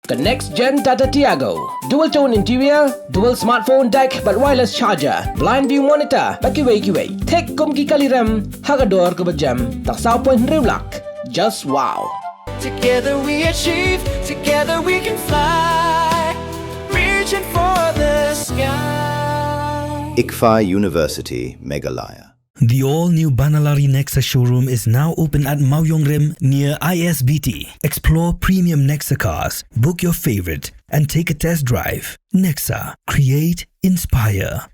The next gen Tata Tiago. Dual tone interior, dual smartphone deck but wireless charger, blind view monitor, bakiway. Take kumki kaliram, hagador kubajam, tak sao point riulak. Just wow. Together we achieve, together we can fly, reaching for the sky. ICFA University, Meghalaya. The all-new Banalari Nexa showroom is now open at Mauyongrim near ISBT. Explore premium Nexa cars, book your favorite, and take a test drive. Nexa. Create, inspire.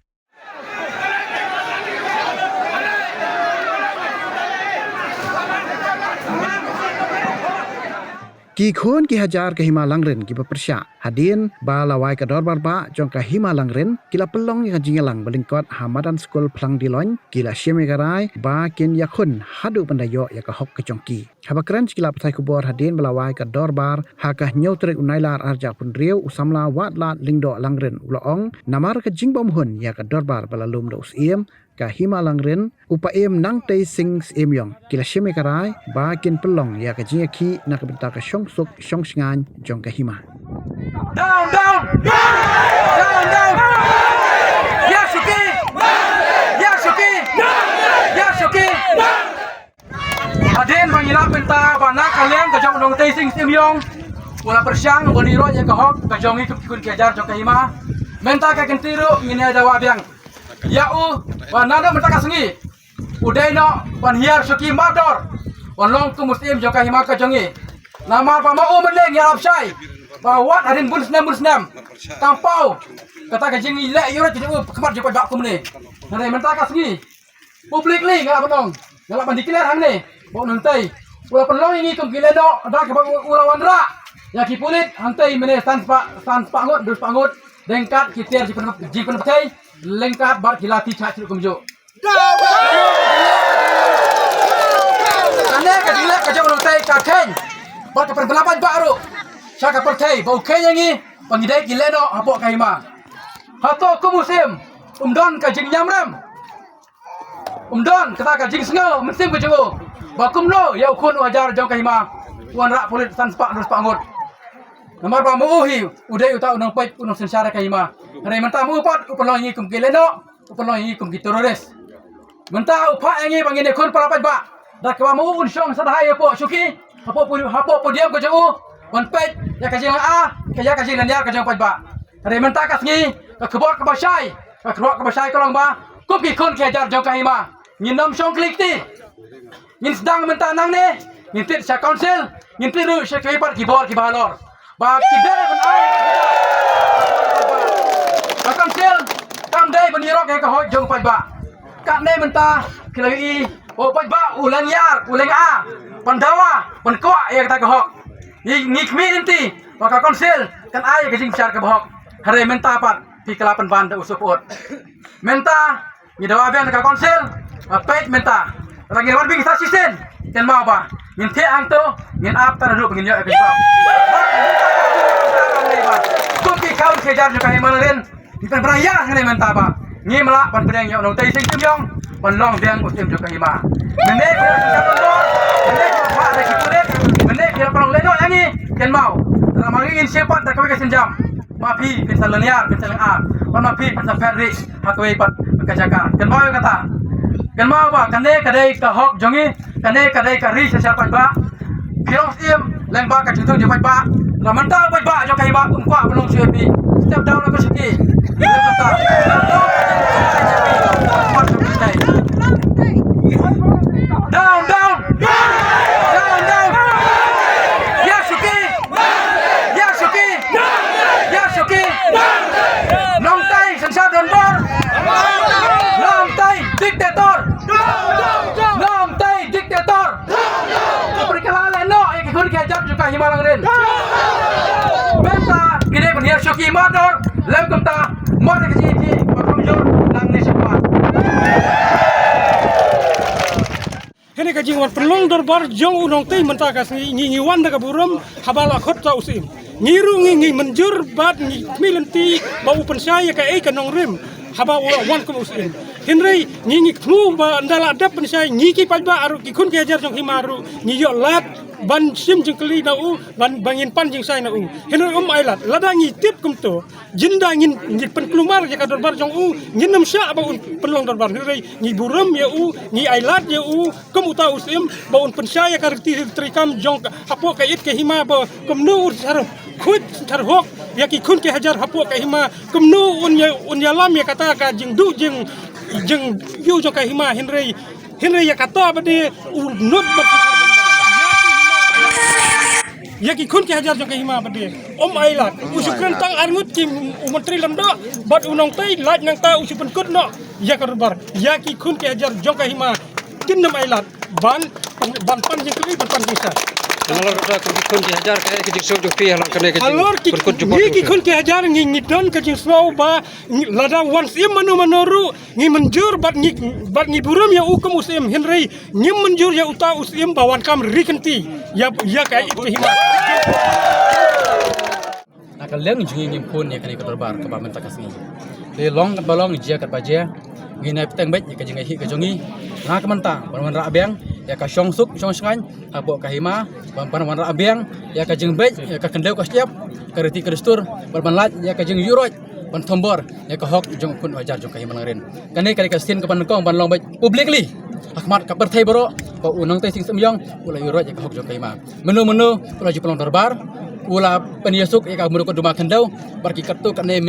Ki khun ki hajar ke himalangren ki bepersya hadin ba lawai ka dor barba jong ka himalangren kila pelong yang jingalang belingkot hamadan skul plang dilon kila syemekarai ba ken yakun hadu pandayo ya ka hok ke jongki habakran kila patai kubor hadin balawai ka dor bar hakah nyautrek unailar arja pun riau usamla watlat lingdo langren uloong namar ka jingbom hun ya ka dor bar balalum do usiem ka himalangren upaem nang tei sing em yong kila syemekarai ba ken pelong ya ka jingaki nak bentar ka syong suk syong singan jong ka hima down down down down Yasuki Yasuki Yasuki Adin mangilap benta bana kalian ka jong dong tei sing em yong wala persyang boniro ya ka hok ka jong ikut kun kejar jong ka hima menta ka kentiru ngine ada wabiang Yau, wanada mentaka sengi. Udai no, wan hiar suki mador. Wan long tu muslim joka himaka jongi. Nama pamau meneng ya absai. Bawat harin bulsnam. Tampau. Kata ka jingi le yura jadi kemat joko dak kumne. Nare mentaka sengi. Publik li ngala penong. Ngala pandikiler hang ne. Bau nantai. Ula penlong ini kum gile no, ada ke ula wandra. Ya ki pulit hantai mene sans pangut dus pangut. Dengkat kitiar jipen pakai. Lengkap bar kilati cak ciluk kumjo. Ane kadilak kajang menontai kakeng. Bar kapan belapan baru. Syaka pertai bau kenya ngi pangidai kileno apok kaima. Hato ku musim umdon kajing nyamram. Umdon kata kajing sengal musim kujo. Bakum no ya ukun wajar jong kaima. Wan rak polit sanspak dus pangut. Nomor pamuhi udai uta unang pait unang sensara kaima. Hari mentamu upat upelong ini kum kileno, upelong ini kum teroris. Mentah upat ini bangin ekon pelapat ba. Dak kamu unsyong sadahai apo syuki, apo diam ko jau. Wan pait ya kajing kajing lanjar kajing pat ba. Hari mentah kasngi ka kebor ka basai, ka kerok ka basai kolong ba. Kum pikun kejar jong kahima. Nginom syong klik ti. Ngin sedang mentah nang ne, ngintit sa council, ngintiru sa kaipat kibor kibalor. Ba kidere ben ai. Akan sel kam dai benirok ke hoj jong pai ba kak ne mentah kilai o pai ba ulang yar ulang a pandawa panko ya kata ke hok ngikmi inti maka konsel kan ai ke jing syar ke hok hare mentah pat pi kelapan banda usuput mentah ni dawa ben ka konsel pait mentah lagi war bing sa sisen ken ma ba min te ang to min ap tar ru pengin yo ke ba kuki kau kejar juga himalayan kita beraya hene mentaba ngi melak pan pedeng yo nong tai sing yong pan long biang muslim juga hima mene ko satu dor mene ko pa ada kikulet mene ko pan leno yangi ken mau ramang ingin siapa tak kau ke senjam mapi bisa leniar bisa lengah pan mapi bisa ferris hakwe pat kajaga ken mau kata ken mau ba kane kadai ka hok jongi kane kadai ka ri siapa ba kirong sim leng ba ka jutung je ba ramanta ba jo kai ba kwa pelong siapi step down aku sikit. Down, down, down, down. Yasuki, Yasuki, Yasuki. Long tay sensar dan bor. Long tay diktator. Long tay diktator. Perkelalan no, yang ikut kejar juga himalangren. Benta, gede pun Yasuki mador. Lem kumta, mana kecil bakal jor nang ni semua. Hene kajing wan pelong dorbar jong unong tei mentah kasih ngi wan daga burum habala khot ta usim. Ngiru ngi menjur bat ngi milenti bau pensaya ka e kanong rim haba wan kum usim. Henry ngi knu ba ndala dap pensaya ngi ki pajba aru ki kun kejar jong himaru ngi yo lat ban sim jeng keli na ban bangin pan jeng sai na henry ailat ladangi tip kumto jinda ngin penkelumar ya kador bar jong ngin nam sya ba penlong dor bar henry ni buram ya ni ailat ya kemuta usim ba pensaya karti trikam jong hapo kait ke hima ba kumnu sar khut sar hok ya ki kun ke hajar hapo ke hima kumnu unya lam ya kata ka jeng du jeng yu jong ke hima henry ya kata ba de nut ba Yaki kun ke hajar jong ke hima bade ailat usukran tang arngut kim menteri lemdo bat unong tai lat nang ta usupan kut no ya karbar yaki kun ke hajar jong ke hima tin nam ailat ban pan jeng keli ban pan jeng Alor kun ki hajar ke jing so pi halang kene ke alor ki kun ke hajar ngi don ke jing so ba lada once im manoru ngi menjur bat ngi buram ya ukum usim henry ngi menjur ya uta usim bawan kam rikenti ya kai ke hima Nak leng jungi ngim pun ya kani katorbar ke bamen takasni. Le long balong jia kat baje ngi nai peteng bet ya kajing hi kajongi. Na ka manta ban ra abeng ya ka syong suk syong skan abo ka hima ban ra abeng ya kajing bet ya ka kendeu ka setiap kereti kristur ban lat ya kajing yuroj ban tombor ya ka hok jong kun ajar jong ka hima langren. Kani kali ka sin ka ban kong ban long bet publicly. Akmat ka pertai boro ka unang tai sing semyong ula yuroj ya ka hok jong ka hima. Menu ula jipelong darbar ula peniasuk ya kamu ko duma kendau barki kartu kane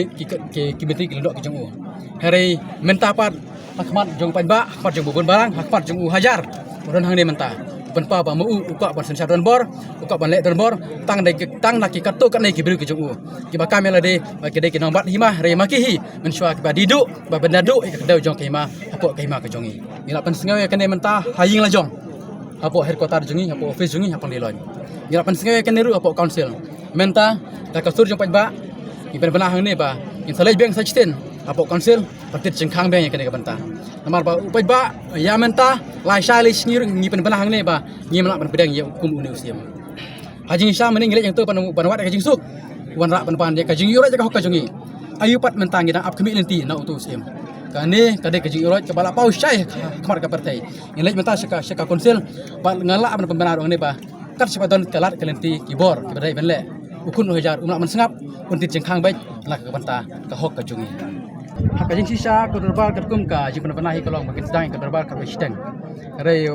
ki mitri kilendok ki jong hari mentapat hakmat jong panba hakmat jong bubun barang hakmat jong hajar uron hang ne menta penpa ba mu uka ban sensar don bor uka ban lek don bor tang laki kartu kane ki biru ki jong ki ba kamela de ki de ki nombat hima re makihi mensua ki ba didu ba bendadu ki kendau jong ki hima apok ki hima ki jongi ila pen sengau ya kane menta haying la jong apok headquarter jongi apok office jongi apang dilon ila pen sengau ya kane ru apok council menta ta kasur jong panba iben benah hang ne ba in salaj beng sajten apok council partit jengkhang beng ya kane ka benta namar ba upaiba ya menta lai shalish ngi pen benah hang ne ba ngi melak pen pedang ya kum uni usiam hajing sha mening ngilek yang tu pan wat ka jing suk wan ra pan dia ka jing yura ja ka hokka jongi ayu pat menta ngi ap kemi lenti na utu usiam kane kade ka jing yura ka bala pau syai khamar ka partai ngilek menta syaka council ba ngala pen pembenar ne ba kat sepadon telat kelenti kibor kibadai benle ukun hajar umla mensengap untit jengkhang baik nak ke banta ka hok ka jungi hak jing sisa ko darbar kum ka jing panahi kolong makin sedang ke darbar ka steng re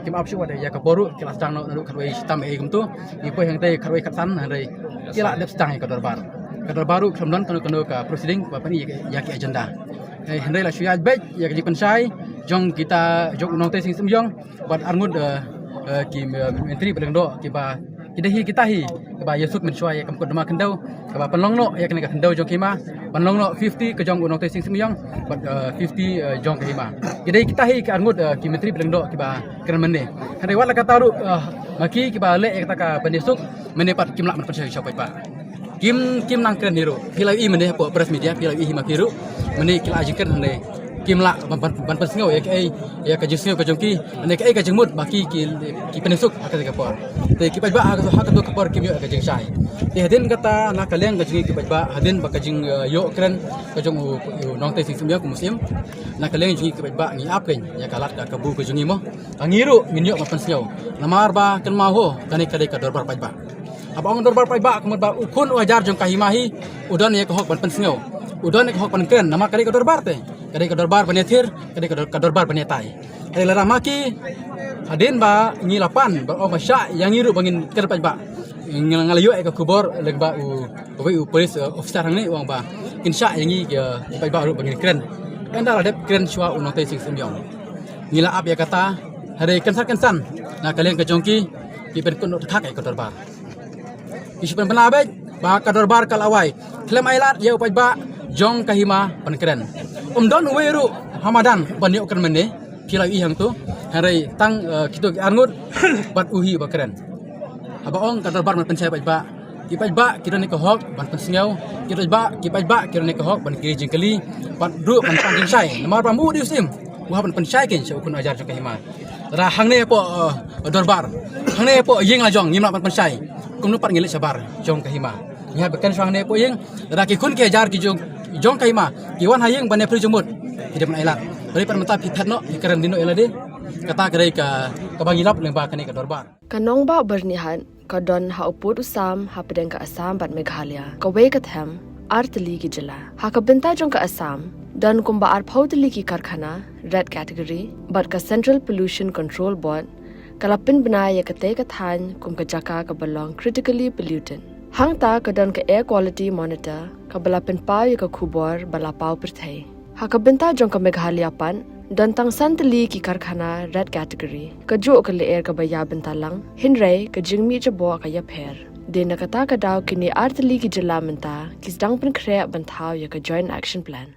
kim apsu wada ya ka boru kelas dang no ka wei stam e kum tu ipo hang tai ka wei katan re kila dep sedang ka darbaru khamdan kono ka proceeding ba pani ya ki agenda hendai la syaj baik ya ki pensai jong kita jong unong te sing semyong bat armud ki menteri belengdo ki ba kidahi kitahi ke ba yesuk mensua ya kam kodma kendau ke ba penlong no ya kene ka kendau jong kima penlong no 50 ke jong unong te sing semyong but 50 jong ke hima kidahi kitahi ke angut ki menteri belengdo ki ba keren mene hande wala kata ru maki ki ba le kata ka penisuk menepat kimlak men pensai siapa pa kim nang keren niru pilai i mene po press media pilai i hima kiru mene kila ajikern hande kimla ban persengau ya ka jisngau ka jongki ane ka jengmut baki ki penesuk ka por te ki pajba ha ka to por kim yo ka jeng sai te hadin kata na kaleng ka jengi ki pajba hadin ba ka jeng yo kren ka jong nong te sing semya ku musim na kaleng jengi ki pajba ngi apken ya kalat ka bu ka jengi mo angiru min yo ma pensengau namar ba ken ma ho kane kade ka dorbar pajba abang dorbar pajba kumut ba ukun wajar jong ka himahi udan ya ka hok ban pensengau udan ya ka hok ban kren nama kade ka dorbar te kade ka dorbar panetir kade ka dorbar panetai kade lara maki hadin ba ngi lapan ba o masya yang ngiru bangin kerpaj ba ngalayu ka kubor legba u police officer hang ni wang ba insya yang ngi paj ba ru bangin kren anda adep kren shwa unong tai sing semyong ngila ap ya kata hare kensan na kalian ke jongki ki pen kun khak ka dorbar isipan benabe ba ka dorbar kalawai klem ailat ya paj ba jong kahima pan keren don weru hamadan ban yo keren mene kila i hang tu hari tang kitu arngut bat uhi ba keren aba ong ka darbar man pensai ba ki ba kira ne ka hok ban pensengau kira ba ki ba kira ne ka hok ban kiri jengkeli ban ru ban panjing sai namar bamu di usim wa ban pensai ken sa ukun ajar jong kahima ra hang ne po darbar hang ne po yeng la jong nyim ban pensai kum nu pat ngile sabar jong kahima nya bekan sang ne po yeng ra ki kun ke ajar ki jong kahima ki wan hayeng ban ne pri jumut tidak men ailat dari pan mata pithat no keren dino elade kata gerai ka bangilap lembah kene ka dorbar Kanong ba bernihan kadon ha uput usam ha pedeng ka Assam bat Meghalaya. Ka wei ka them artali ki jala. Ha ka benta jong ka Assam dan kumba ar phautali ki karkhana red category but ka Central Pollution Control Board kalapin banaya ka te ka than kum ka jaka ka belong critically pollutant. Hang ta ka don ka air quality monitor ka balapin pau ya ka khubor bala pau perthai. Ha ka benta jong ka Meghalaya pan dan tang santali ki karkhana red category ka jo ka le air ka baya benta lang hinrai ka jingmi jabo ka ya pher. De nakata ka daw kini artali ki jala menta kis dang pen kre banthaw ya ka joint action plan.